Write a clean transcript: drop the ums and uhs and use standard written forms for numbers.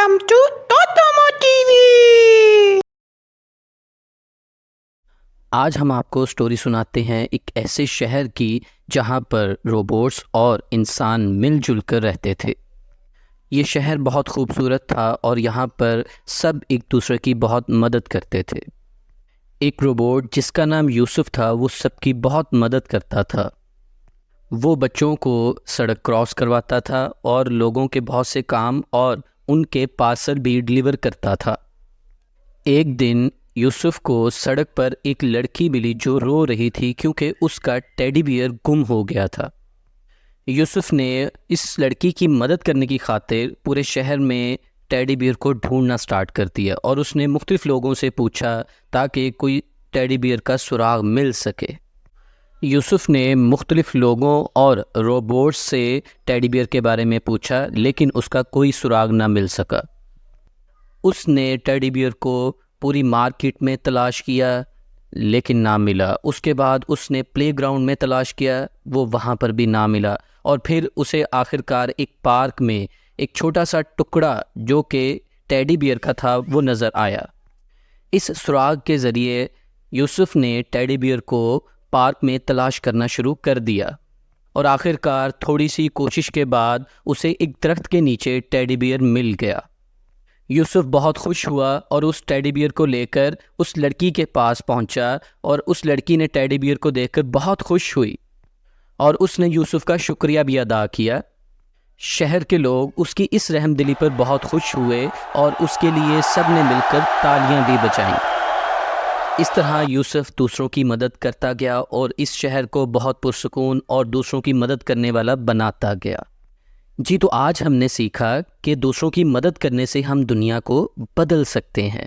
Welcome to Totomo TV. آج ہم آپ کو سٹوری سناتے ہیں ایک ایسے شہر کی جہاں پر روبوٹس اور انسان مل جل کر رہتے تھے۔ یہ شہر بہت خوبصورت تھا اور یہاں پر سب ایک دوسرے کی بہت مدد کرتے تھے۔ ایک روبوٹ جس کا نام یوسف تھا وہ سب کی بہت مدد کرتا تھا۔ وہ بچوں کو سڑک کراس کرواتا تھا اور لوگوں کے بہت سے کام اور ان کے پارسل بھی ڈیلیور کرتا تھا۔ ایک دن یوسف کو سڑک پر ایک لڑکی ملی جو رو رہی تھی کیونکہ اس کا ٹیڈی بیئر گم ہو گیا تھا۔ یوسف نے اس لڑکی کی مدد کرنے کی خاطر پورے شہر میں ٹیڈی بیئر کو ڈھونڈنا سٹارٹ کر دیا اور اس نے مختلف لوگوں سے پوچھا تاکہ کوئی ٹیڈی بیئر کا سراغ مل سکے۔ یوسف نے مختلف لوگوں اور روبوٹس سے ٹیڈی بیئر کے بارے میں پوچھا لیکن اس کا کوئی سراغ نہ مل سکا۔ اس نے ٹیڈی بیئر کو پوری مارکیٹ میں تلاش کیا لیکن نہ ملا۔ اس کے بعد اس نے پلے گراؤنڈ میں تلاش کیا، وہ وہاں پر بھی نہ ملا، اور پھر اسے آخرکار ایک پارک میں ایک چھوٹا سا ٹکڑا جو کہ ٹیڈی بیئر کا تھا وہ نظر آیا۔ اس سراغ کے ذریعے یوسف نے ٹیڈی بیئر کو پارک میں تلاش کرنا شروع کر دیا اور آخرکار تھوڑی سی کوشش کے بعد اسے ایک درخت کے نیچے ٹیڈی بیئر مل گیا۔ یوسف بہت خوش ہوا اور اس ٹیڈی بیئر کو لے کر اس لڑکی کے پاس پہنچا اور اس لڑکی نے ٹیڈی بیئر کو دیکھ کر بہت خوش ہوئی اور اس نے یوسف کا شکریہ بھی ادا کیا۔ شہر کے لوگ اس کی اس رحم دلی پر بہت خوش ہوئے اور اس کے لیے سب نے مل کر تالیاں بھی بجائیں۔ اس طرح یوسف دوسروں کی مدد کرتا گیا اور اس شہر کو بہت پرسکون اور دوسروں کی مدد کرنے والا بناتا گیا۔ جی تو آج ہم نے سیکھا کہ دوسروں کی مدد کرنے سے ہم دنیا کو بدل سکتے ہیں۔